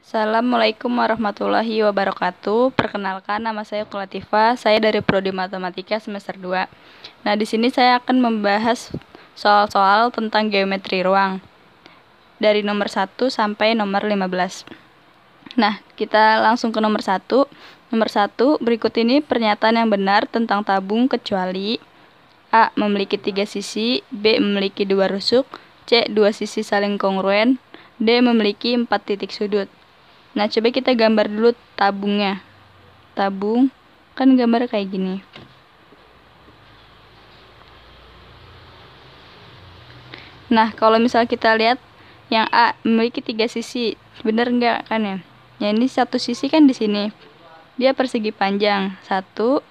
Assalamualaikum warahmatullahi wabarakatuh. Perkenalkan, nama saya Kulatifah. Saya dari Prodi Matematika semester 2. Nah, di sini saya akan membahas soal-soal tentang geometri ruang dari nomor 1 sampai nomor 15. Nah, kita langsung ke nomor 1. Nomor 1, berikut ini pernyataan yang benar tentang tabung kecuali A. Memiliki 3 sisi, B. Memiliki 2 rusuk, C. 2 sisi saling kongruen, D. Memiliki 4 titik sudut. Nah, coba kita gambar dulu tabungnya. Tabung kan gambar kayak gini. Nah, kalau misal kita lihat yang A memiliki 3 sisi, bener nggak kan ya? Ya, ini satu sisi kan di sini. Dia persegi panjang, satu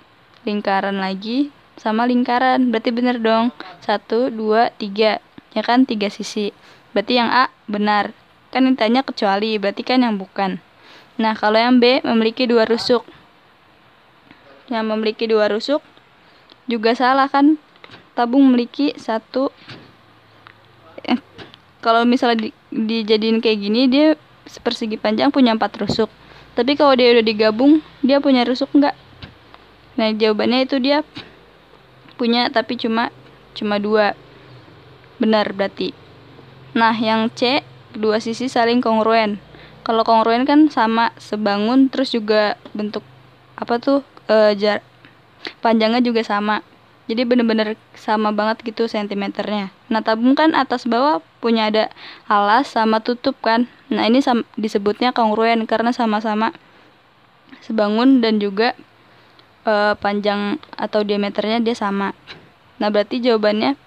lingkaran lagi sama lingkaran. Berarti bener dong. 1, 2, 3. Ya kan 3 sisi. Berarti yang A benar. Kan ditanya kecuali, berarti kan yang bukan. Nah, kalau yang B memiliki 2 rusuk. Yang memiliki 2 rusuk juga salah kan? Tabung memiliki satu. Kalau misalnya dijadiin kayak gini, dia persegi panjang punya 4 rusuk. Tapi kalau dia udah digabung, dia punya rusuk enggak? Nah, jawabannya itu dia punya, tapi cuma 2. Benar berarti. Nah, yang C, 2 sisi saling kongruen. Kalau kongruen kan sama sebangun, terus juga bentuk apa tuh panjangnya juga sama. Jadi bener-bener sama banget gitu sentimeternya. Nah, tabung kan atas bawah punya ada alas sama tutup kan. Nah, ini disebutnya kongruen karena sama-sama sebangun dan juga panjang atau diameternya dia sama. Nah, berarti jawabannya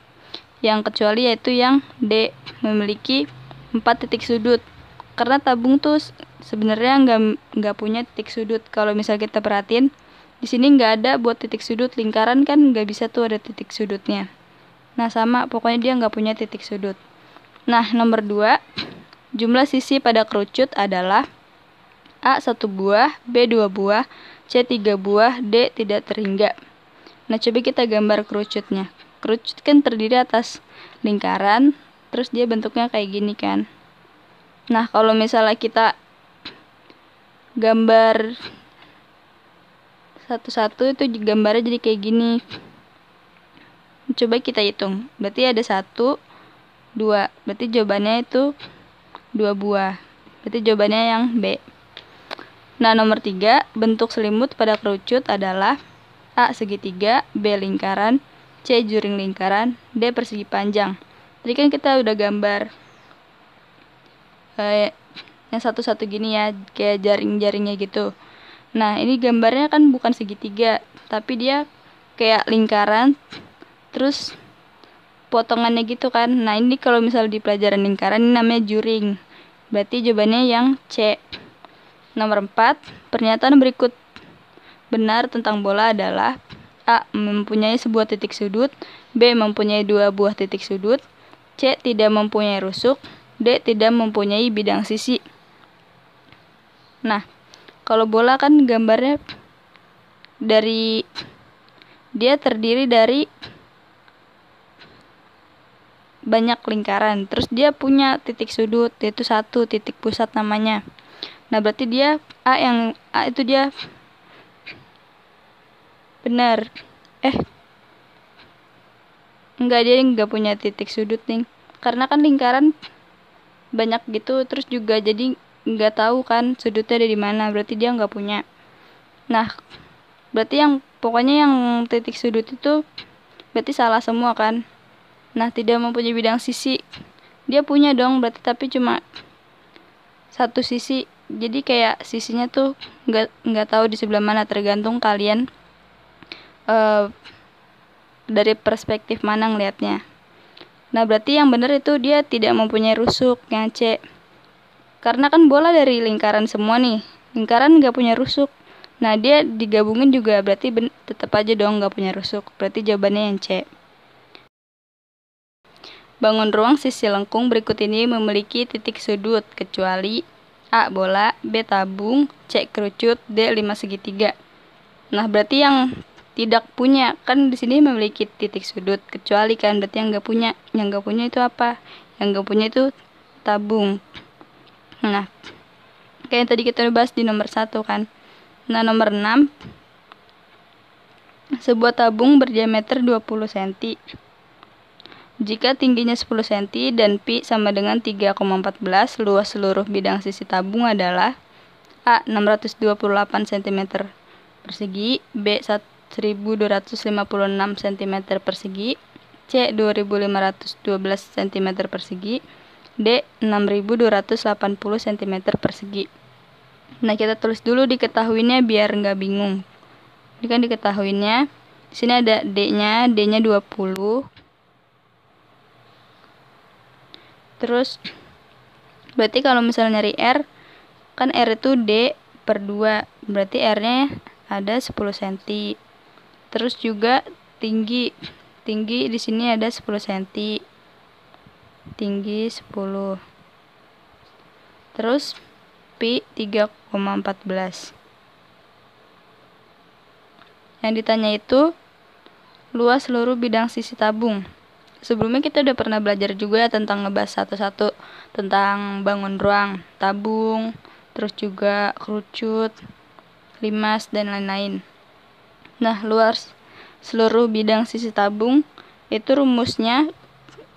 yang kecuali yaitu yang D, memiliki 4 titik sudut. Karena tabung tuh sebenarnya nggak punya titik sudut. Kalau misal kita perhatiin, di sini nggak ada buat titik sudut. Lingkaran kan nggak bisa tuh ada titik sudutnya. Nah, sama, pokoknya dia nggak punya titik sudut. Nah, nomor 2, jumlah sisi pada kerucut adalah A 1 buah, B 2 buah, C 3 buah, D tidak terhingga. Nah, coba kita gambar kerucutnya. Kerucut kan terdiri atas lingkaran, terus dia bentuknya kayak gini kan. Nah, kalau misalnya kita gambar satu-satu, itu gambarnya jadi kayak gini. Coba kita hitung. Berarti ada 1, 2. Berarti jawabannya itu 2 buah. Berarti jawabannya yang B. Nah, nomor 3, bentuk selimut pada kerucut adalah A segitiga, B lingkaran, C juring lingkaran, D persegi panjang. Tadi kan kita udah gambar yang satu-satu gini ya, kayak jaring-jaringnya gitu. Nah, ini gambarnya kan bukan segitiga, tapi dia kayak lingkaran, terus potongannya gitu kan. Nah, ini kalau misalnya di pelajaran lingkaran ini namanya juring. Berarti jawabannya yang C. Nomor 4, pernyataan berikut benar tentang bola adalah A. Mempunyai sebuah titik sudut, B. Mempunyai 2 buah titik sudut, C. Tidak mempunyai rusuk, D. Tidak mempunyai bidang sisi. Nah, kalau bola kan gambarnya dia terdiri dari banyak lingkaran, terus dia punya titik sudut, yaitu 1 titik pusat namanya. Nah, berarti dia A itu dia benar. Enggak, dia enggak punya titik sudut nih. Karena kan lingkaran banyak gitu, terus juga jadi nggak tahu kan sudutnya ada di mana. Berarti dia nggak punya. Nah, berarti pokoknya yang titik sudut itu berarti salah semua kan. Nah, tidak mempunyai bidang sisi, dia punya dong berarti, tapi cuma satu sisi. Jadi kayak sisinya tuh nggak tahu di sebelah mana, tergantung kalian dari perspektif mana ngelihatnya. Nah, berarti yang benar itu dia tidak mempunyai rusuk, yang C. Karena kan bola dari lingkaran semua nih. Lingkaran nggak punya rusuk. Nah, dia digabungin juga berarti tetap aja dong nggak punya rusuk. Berarti jawabannya yang C. Bangun ruang sisi lengkung berikut ini memiliki titik sudut kecuali A. Bola, B. Tabung, C. Kerucut, D. 5 segitiga. Nah, berarti yang tidak punya kan di sini memiliki titik sudut, kecuali kan berarti yang nggak punya itu apa? Yang nggak punya itu tabung. Nah, Kayak yang tadi kita udah bahas di nomor 1 kan. Nah, nomor 6, sebuah tabung berdiameter 20 cm. Jika tingginya 10 cm dan pi sama dengan 3,14, luas seluruh bidang sisi tabung adalah A. 628 cm persegi, B. 1256 cm persegi, C. 2512 cm persegi, D. 6280 cm persegi. Nah, kita tulis dulu diketahuinya biar nggak bingung. Ini kan diketahuinya. Di sini ada D-nya, D-nya 20. Terus berarti kalau misalnya nyari R, kan R itu D per 2. Berarti R-nya ada 10 cm. Terus juga tinggi. Tinggi di sini ada 10 cm. Tinggi 10. Terus pi 3,14. Yang ditanya itu luas seluruh bidang sisi tabung. Sebelumnya kita udah pernah belajar juga tentang ngebahas satu-satu tentang bangun ruang, tabung, terus juga kerucut, limas, dan lain-lain. Nah, luas seluruh bidang sisi tabung itu rumusnya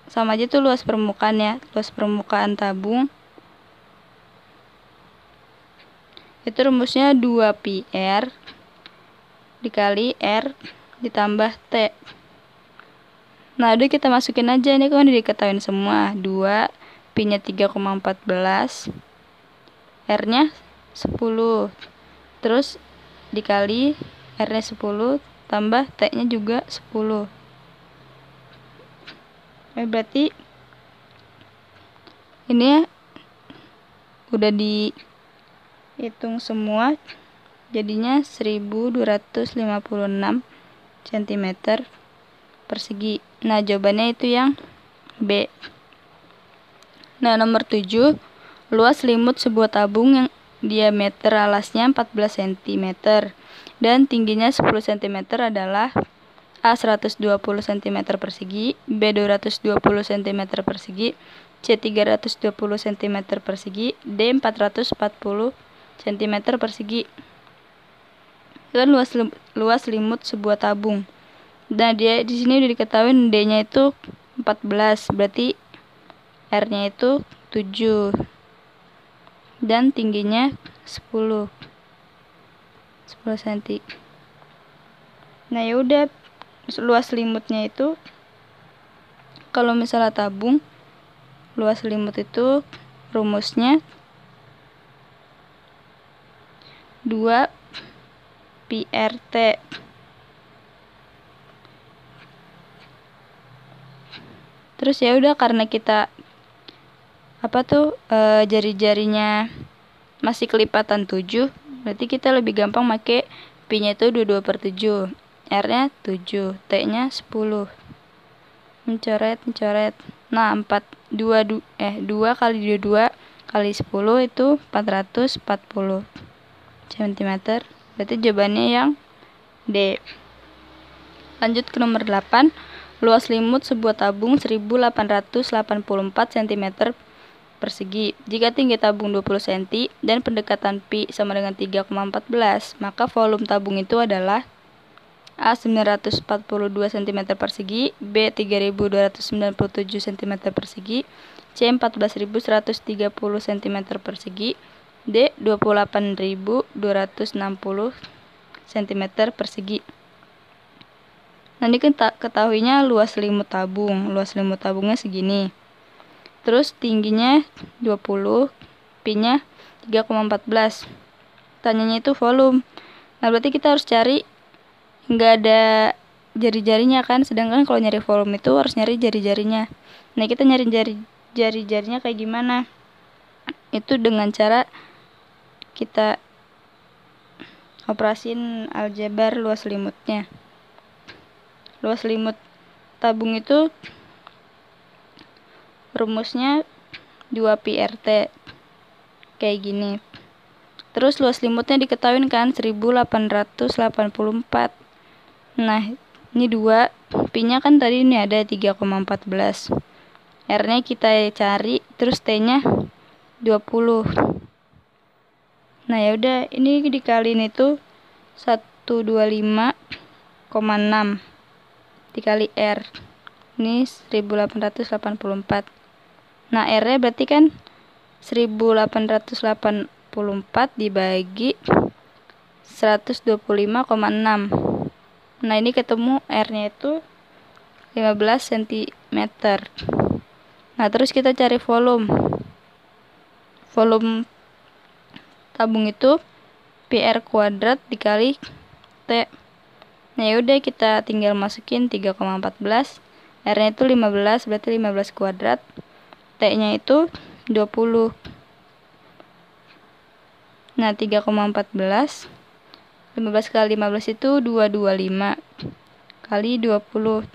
sama aja tuh luas permukaan ya. Luas permukaan tabung itu rumusnya 2 pi R dikali R ditambah T. Nah, udah kita masukin aja, ini kan udah diketahuin semua. 2, pi-nya 3,14, R-nya 10. Terus dikali R-nya 10 tambah T-nya juga 10. Berarti ini ya udah dihitung semua, jadinya 1256 cm persegi. Nah, jawabannya itu yang B. Nah, nomor 7, luas selimut sebuah tabung yang diameter alasnya 14 cm dan tingginya 10 cm adalah A. 120 cm persegi, B. 220 cm persegi, C. 320 cm persegi, D. 440 cm persegi. Kan luas selimut sebuah tabung. Nah, dia di sini udah diketahui D-nya itu 14, berarti R-nya itu 7 dan tingginya 10 cm. Nah, ya udah, luas selimutnya itu kalau misalnya tabung, luas selimut itu rumusnya 2 pi RT. Terus ya udah, karena kita jari-jarinya masih kelipatan 7, berarti kita lebih gampang pakai pi-nya itu 22/7, R-nya 7, T-nya 10. Mencoret. Nah, 2 kali 22 kali 10 itu 440 cm. Berarti jawabannya yang D. Lanjut ke nomor 8. Luas selimut sebuah tabung 1884 cm persegi. Jika tinggi tabung 20 cm dan pendekatan pi sama dengan 3,14, maka volume tabung itu adalah A. 942 cm persegi, B. 3297 cm persegi, C. 14130 cm persegi, D. 28260 cm persegi. Nah, ini kita ketahuinya luas selimut tabung. Luas selimut tabungnya segini. Terus tingginya 20, pi-nya 3,14. Tanyanya itu volume. Nah, berarti kita harus cari nggak ada jari-jarinya kan, sedangkan kalau nyari volume itu harus nyari jari-jarinya. Nah, kita nyari jari-jarinya kayak gimana? Itu dengan cara kita operasin aljabar luas selimutnya. Luas selimut tabung itu rumusnya 2 pi RT kayak gini. Terus luas selimutnya diketahui kan 1884. Nah, ini 2, pi-nya kan tadi ini ada 3,14. R-nya kita cari, terus T-nya 20. Nah ya udah, ini dikaliin itu 125,6 dikali R. Ini 1884. Nah, R-nya berarti kan 1884 dibagi 125,6. Nah, ini ketemu R-nya itu 15 cm. Nah, terus kita cari volume. Volume tabung itu PR kuadrat dikali T. Nah, yaudah kita tinggal masukin 3,14. R-nya itu 15, berarti 15 kuadrat. T-nya itu 20. Nah, 3,14. 15 kali 15 itu 225 kali 20.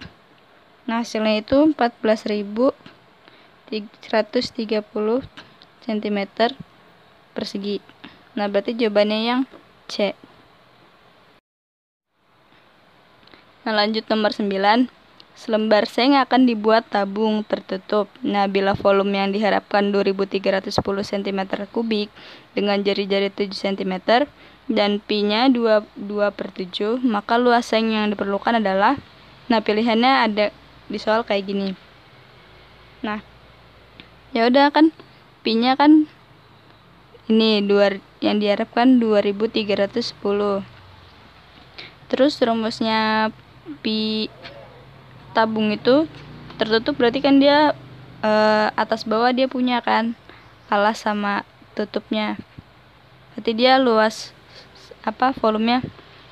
Nah, hasilnya itu 14.130 cm persegi. Nah, berarti jawabannya yang C. Nah, lanjut nomor 9. Selembar seng akan dibuat tabung tertutup. Nah, bila volume yang diharapkan 2310 cm3 dengan jari-jari 7 cm dan pi-nya 2/7, maka luas seng yang diperlukan adalah, nah pilihannya ada di soal kayak gini. Nah, ya udah kan pi-nya kan ini yang diharapkan 2310. Terus rumusnya pi tabung itu tertutup, berarti kan dia atas bawah dia punya kan alas sama tutupnya. Berarti dia luas volumenya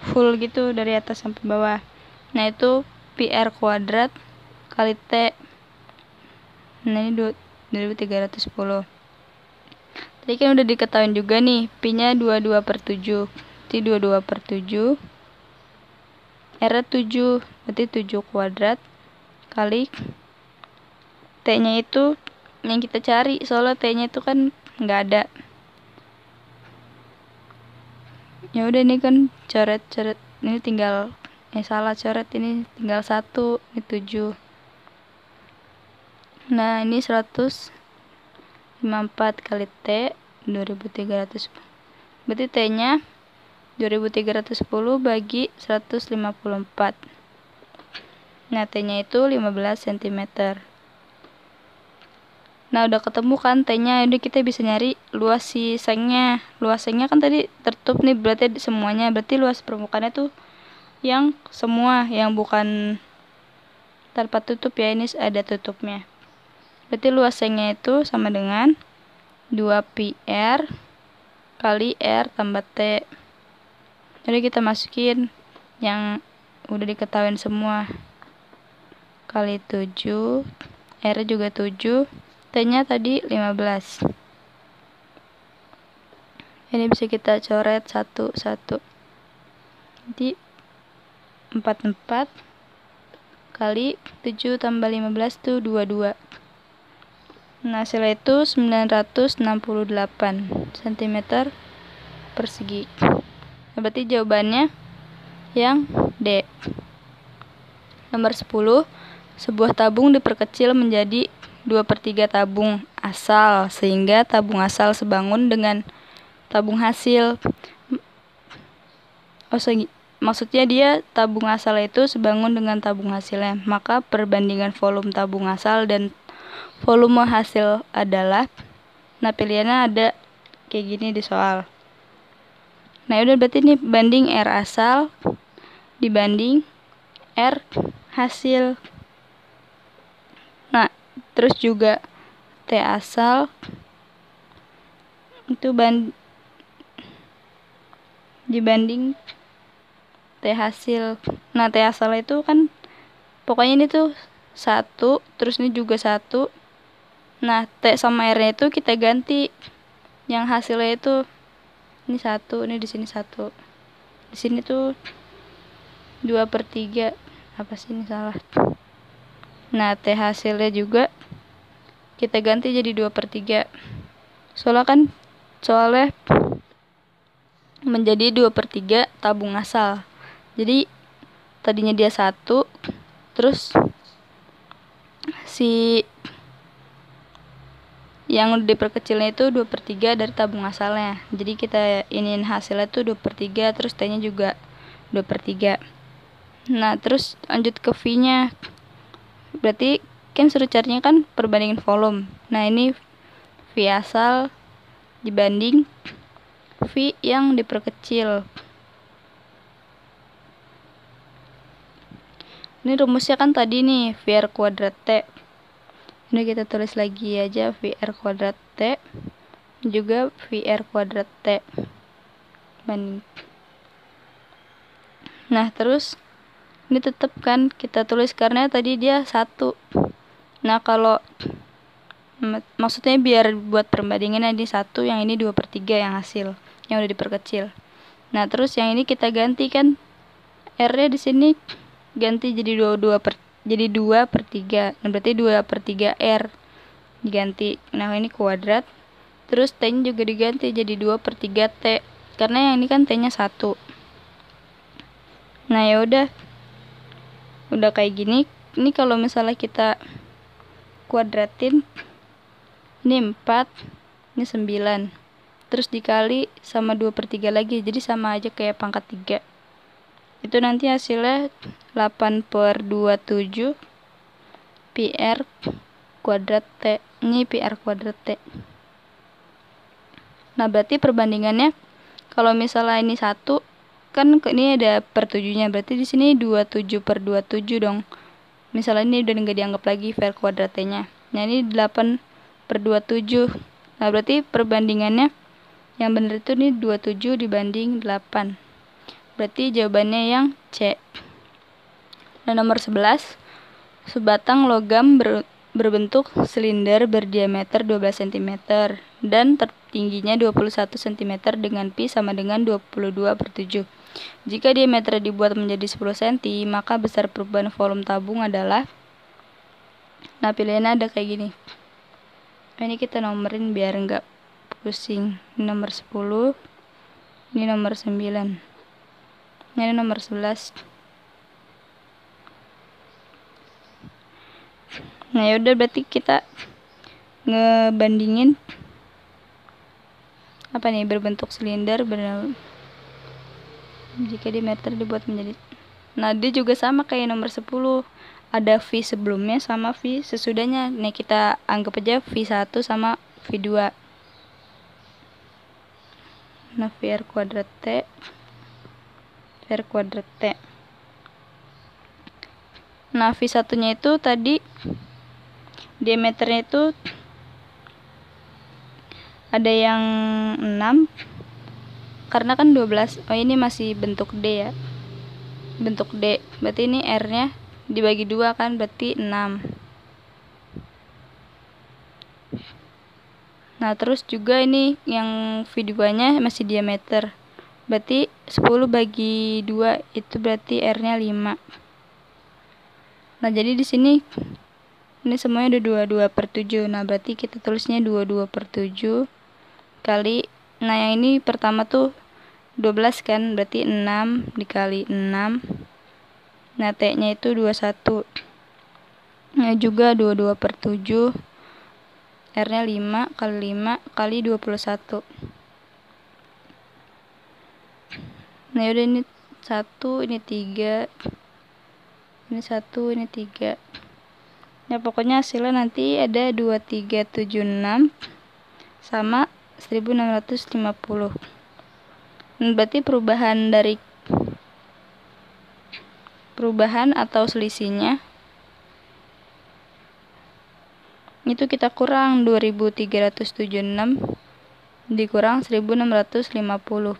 full gitu dari atas sampai bawah. Nah, itu PR kuadrat kali T. Nah, ini 2310. Tadi kan udah diketahui juga nih, pi-nya 22/7. Jadi 22/7 R 7, berarti 7 kuadrat kali T-nya itu yang kita cari, soalnya T-nya itu kan nggak ada. Ya udah, ini kan coret-coret, ini tinggal salah coret, ini tinggal 1, ini 7. Nah, ini 154 kali T 2300. Berarti T-nya 2310 bagi 154. Nah, T-nya itu 15 cm. Nah, udah ketemu kan T-nya, udah kita bisa nyari luas si sengnya. Luas sengnya kan tadi tertutup nih, berarti semuanya. Berarti luas permukaannya tuh yang semua, yang bukan tanpa tutup ya, ini ada tutupnya. Berarti luas sengnya itu sama dengan 2πr kali R tambah T. Jadi kita masukin yang udah diketahui semua. Kali 7, R juga 7, T-nya tadi 15. Ini bisa kita coret satu-satu. Jadi 44 kali 7 tambah 15 itu 22. Nah, hasilnya itu 968 cm persegi. Nah, berarti jawabannya yang D. Nomor 10. Sebuah tabung diperkecil menjadi 2/3 tabung asal, sehingga tabung asal sebangun dengan tabung hasil. Maksudnya dia tabung asal itu sebangun dengan tabung hasilnya. Maka perbandingan volume tabung asal dan volume hasil adalah, nah pilihannya ada kayak gini di soal. Nah, udah berarti ini banding R asal dibanding R hasil. Nah, terus juga T asal itu dibanding T hasil. Nah, T asal itu kan pokoknya ini tuh 1, terus ini juga 1. Nah, T sama R nya itu kita ganti. Yang hasilnya itu ini 1, ini di sini 1. Di sini tuh 2/3. Apa sih ini salah? Nah, T hasilnya juga kita ganti jadi 2/3. Soalnya menjadi 2/3 tabung asal. Jadi tadinya dia 1, terus si yang diperkecilnya itu 2/3 dari tabung asalnya. Jadi kita iniin hasilnya tuh 2/3, terus T-nya juga 2/3. Nah, terus lanjut ke V-nya. Berarti kan suruh carinya kan perbandingan volume. Nah, ini V asal dibanding V yang diperkecil. Ini rumusnya kan tadi nih, VR kuadrat T. Ini kita tulis lagi aja, VR kuadrat T juga VR kuadrat T banding. Nah, terus ini tetap kan kita tulis karena tadi dia 1. Nah, kalau maksudnya biar buat perbandingannya ini 1, yang ini 2/3 yang hasil, yang udah diperkecil. Nah, terus yang ini kita ganti kan R-nya di sini ganti jadi 2/3. Nah, berarti 2/3 R diganti. Nah, ini kuadrat. Terus T-nya juga diganti jadi 2/3 T. Karena yang ini kan T-nya 1. Nah, ya udah kayak gini. Ini kalau misalnya kita kuadratin, ini 4, ini 9. Terus dikali sama 2/3 lagi, jadi sama aja kayak pangkat 3. Itu nanti hasilnya 8/27 PR kuadrat T. Ini PR kuadrat T. Nah, berarti perbandingannya kalau misalnya ini 1, kan ini ada per 7-nya, berarti di sini 27/27 dong. Misalnya ini udah nggak dianggap lagi VR kuadrat T-nya. Nah, ini 8/27. Nah, berarti perbandingannya yang benar itu nih 27 dibanding 8. Berarti jawabannya yang C. Nah, nomor 11, sebatang logam berbentuk silinder berdiameter 12 cm dan tertingginya 21 cm dengan pi sama dengan 22/7. Jika diameter dibuat menjadi 10 cm, maka besar perubahan volume tabung adalah. Nah, pilihannya ada kayak gini. Ini kita nomorin biar nggak pusing. Ini nomor 10, ini nomor 9. Ini nomor 11. Nah, yaudah berarti kita ngebandingin apa nih, berbentuk silinder jika diameter dibuat menjadi. Nah, dia juga sama kayak nomor 10. Ada V sebelumnya sama V sesudahnya. Nah, kita anggap aja V1 sama V2. Nah, VR kuadrat T, VR kuadrat T. Nah, V1-nya itu tadi diameternya itu ada yang 6 karena kan 12. Oh, ini masih bentuk D ya. Bentuk D. Berarti ini R-nya dibagi 2 kan, berarti 6. Nah, terus juga ini yang V2-nya masih diameter. Berarti 10 bagi 2 itu berarti R-nya 5. Nah, jadi di sini ini semuanya udah 22/7. Nah, berarti kita tulisnya 22/7 kali. Nah, yang ini pertama tuh 12 kan, berarti 6 dikali 6. Nah, T-nya itu 21. Nah, juga 22/7. R-nya 5 kali 5 kali 21. Nah, yaudah ini 1, ini 3. Ini 1, ini 3. Ya, pokoknya hasilnya nanti ada 2376 sama 1650. Berarti perubahan atau selisihnya itu kita kurang 2376 dikurang 1650.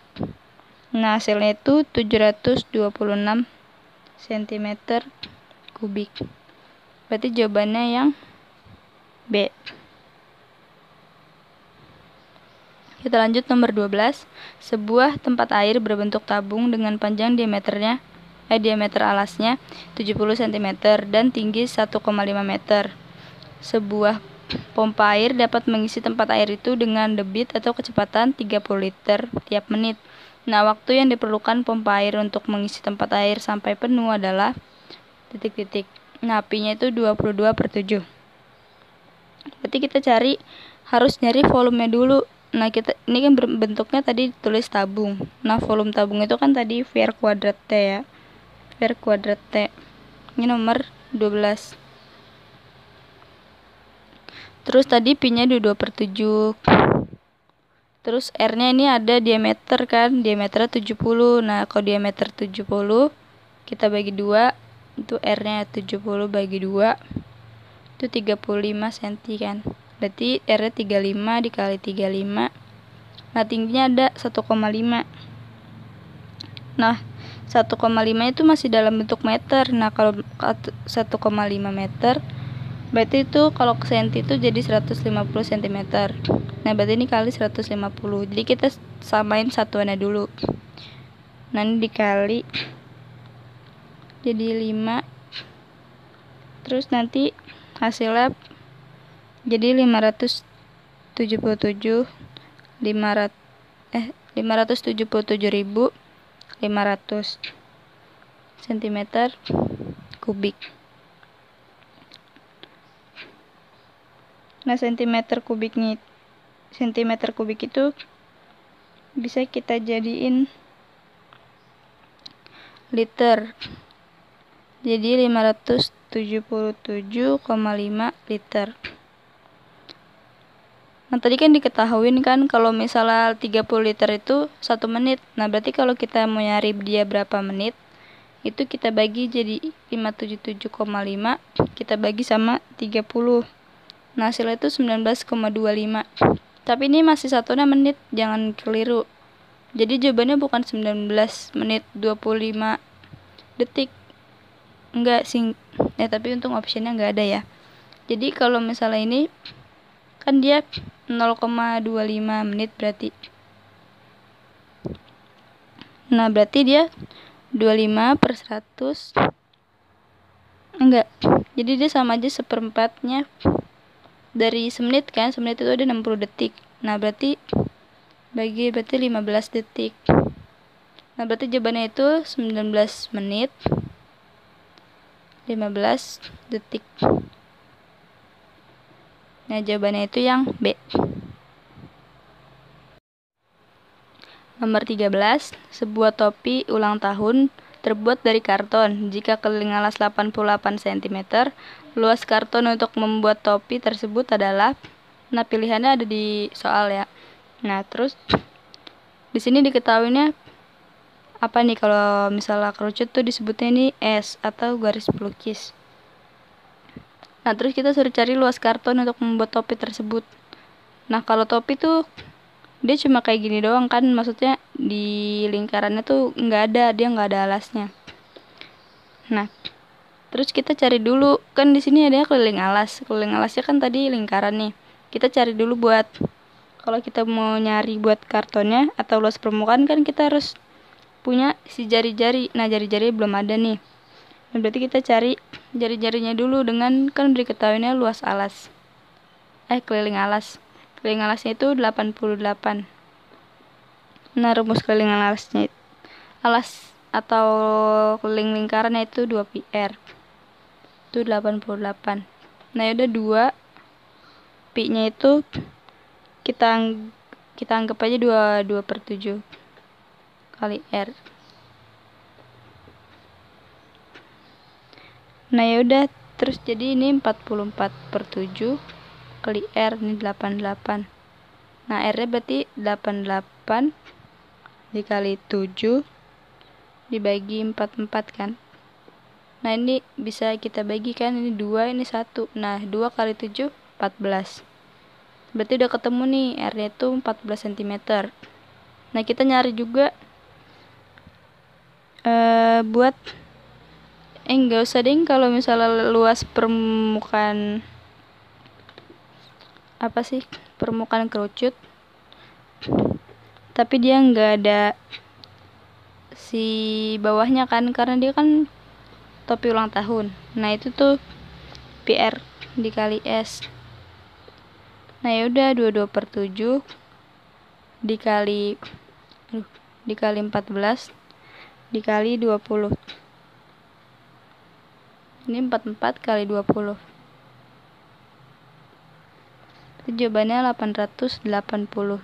Nah, hasilnya itu 726 cm kubik. Berarti jawabannya yang B. Kita lanjut nomor 12. Sebuah tempat air berbentuk tabung dengan panjang diameter alasnya 70 cm dan tinggi 1,5 meter. Sebuah pompa air dapat mengisi tempat air itu dengan debit atau kecepatan 30 liter tiap menit. Nah, waktu yang diperlukan pompa air untuk mengisi tempat air sampai penuh adalah titik-titik. Nah, Pi-nya itu 22/7. Berarti kita cari harus nyari volumenya dulu. Nah, ini kan bentuknya tadi tulis tabung. Nah, volume tabung itu kan tadi VR kuadrat T ya. VR kuadrat T. Ini nomor 12. Terus tadi pi-nya 2/7. Terus R-nya ini ada diameter kan, diameternya 70. Nah, kalau diameter 70 kita bagi 2, itu R-nya 70 bagi 2, itu 35 cm kan. Berarti R-nya 35 dikali 35. Nah, tingginya ada 1,5. Nah, 1,5 itu masih dalam bentuk meter. Nah, kalau 1,5 meter berarti itu kalau ke senti itu jadi 150 cm. Nah, berarti ini kali 150. Jadi kita samain satuannya dulu. Nah, ini dikali jadi 5. Terus nanti hasilnya jadi 577.500 cm kubik. Nah, cm kubik itu bisa kita jadiin liter. Jadi 577,5 liter. Nah, tadi kan diketahuin kan kalau misalnya 30 liter itu 1 menit. Nah, berarti kalau kita mau nyari dia berapa menit, itu kita bagi jadi 577,5, kita bagi sama 30. Nah, hasilnya itu 19,25. Tapi ini masih satunya menit, jangan keliru. Jadi jawabannya bukan 19 menit 25 detik. Enggak sih. Tapi untung optionnya enggak ada ya. Jadi kalau misalnya ini kan dia 0,25 menit berarti. Nah, berarti dia 25/100. Enggak. Jadi dia sama aja seperempatnya dari semenit kan. Semenit itu ada 60 detik. Nah, berarti 15 detik. Nah, berarti jawabannya itu 19 menit 15 detik. Nah, jawabannya itu yang B. Nomor 13, sebuah topi ulang tahun terbuat dari karton. Jika keliling alas 88 cm, luas karton untuk membuat topi tersebut adalah, nah pilihannya ada di soal ya. Nah, terus di sini diketahuinya apa nih kalau misalnya kerucut tuh disebutnya ini S atau garis pelukis. Nah, terus kita suruh cari luas karton untuk membuat topi tersebut. Nah, kalau topi tuh dia cuma kayak gini doang kan, maksudnya di lingkarannya tuh dia nggak ada alasnya. Nah, terus kita cari dulu kan di sini ada keliling alasnya kan tadi lingkaran nih. Kita cari dulu buat kalau kita mau nyari buat kartonnya atau luas permukaan kan kita harus punya si jari-jari. Nah, jari-jari belum ada nih. Nah, berarti kita cari jari-jarinya dulu dengan kan diketahuinya luas alas. Keliling alas. Keliling alasnya itu 88. Nah, rumus keliling alasnya alas atau keliling lingkarannya itu 2 pi R. Itu 88. Nah, udah 2 pi-nya itu kita anggap aja 2/7 kali R. Nah, yaudah terus jadi ini 44/7 kali R, ini 88. Nah, R-nya berarti 88 dikali 7 dibagi 44 kan. Nah, ini bisa kita bagikan, ini 2, ini 1. Nah, 2 kali 7 14. Berarti udah ketemu nih R-nya itu 14 cm. Nah, kita nyari juga buat enggak usah deh kalau misalnya luas permukaan permukaan kerucut tapi dia nggak ada si bawahnya kan, karena dia kan topi ulang tahun. Nah, itu tuh PR dikali S. Nah, yaudah 22/7 dikali 14 dikali 20. Ini 44 kali 20. Itu jawabannya 880.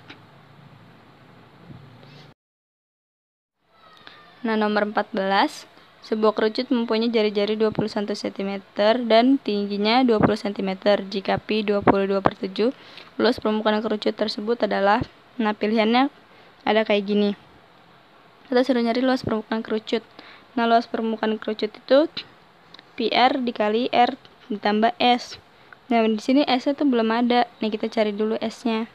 Nah, nomor 14. Sebuah kerucut mempunyai jari-jari 21 cm dan tingginya 20 cm. Jika pi 22/7, luas permukaan kerucut tersebut adalah, nah pilihannya ada kayak gini. Kita suruh nyari luas permukaan kerucut. Nah, luas permukaan kerucut itu PR dikali R ditambah S. Nah, di sini S-nya tuh belum ada. Nih, kita cari dulu S-nya.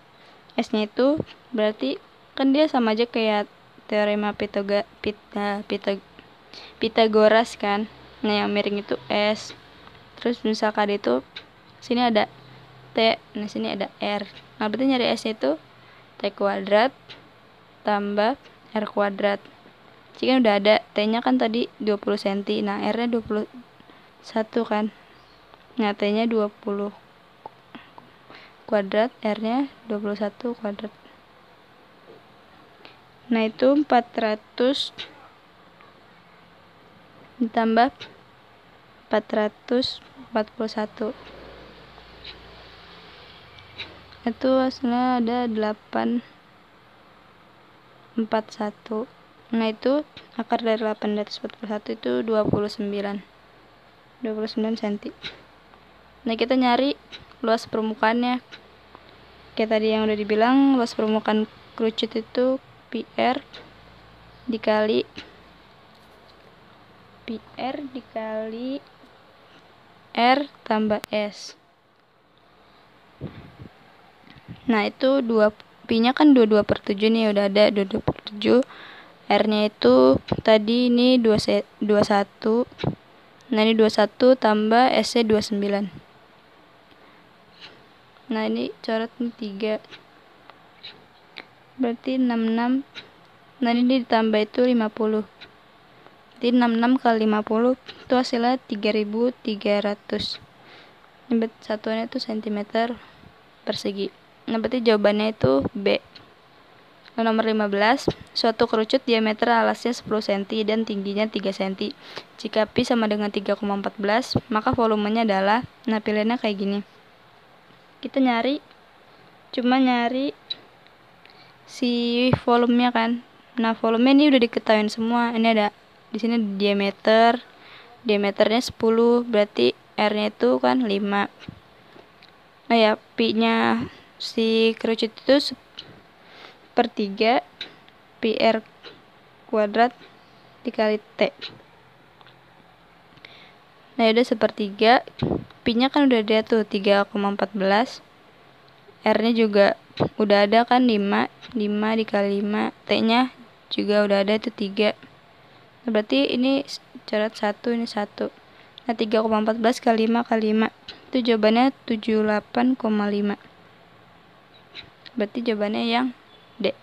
S-nya itu berarti kan dia sama aja kayak teorema Pythagoras kan. Nah, yang miring itu S. Terus misalkan itu sini ada T, nah sini ada R. Nah, berarti nyari S-nya itu T kuadrat tambah R kuadrat. Jika udah ada, T-nya kan tadi 20 cm. Nah, R-nya 21 kan. Nah, T-nya 20 kuadrat, R-nya 21 kuadrat. Nah, itu 400 ditambah 441. Itu hasilnya ada 841. Nah, itu akar dari 841 itu 29 cm. Nah, kita nyari luas permukaannya. Kayak tadi yang udah dibilang, luas permukaan kerucut itu PR dikali R tambah S. Nah, itu pi-nya kan 22/7 nih, udah ada 22/7. R-nya itu tadi ini 21. Nah, ini 21 tambah S-nya 29. Nah, ini coret nih 3. Berarti 66. Nah, ini ditambah itu 50. Jadi 66 kali 50 itu hasilnya 3300. Ini satuannya itu cm persegi. Nah, berarti jawabannya itu B. Nah, nomor 15. Suatu kerucut diameter alasnya 10 cm dan tingginya 3 cm. Jika pi sama dengan 3,14, maka volumenya adalah, nah pilihannya kayak gini. Kita cuma nyari si volumenya kan. Nah, volumenya ini udah diketahui semua. Ini ada di sini diameternya 10, berarti R-nya itu kan 5. Nah, ya pi-nya si kerucut itu 1/3 PR kuadrat dikali T. Nah, udah 1/3. Pi-nya kan udah ada tuh 3,14. R-nya juga udah ada kan 5 dikali 5. T-nya juga udah ada itu 3. Nah, berarti ini coret 1, ini 1. Nah, 3,14 kali 5 kali 5. Itu jawabannya 78,5. Berarti jawabannya yang D.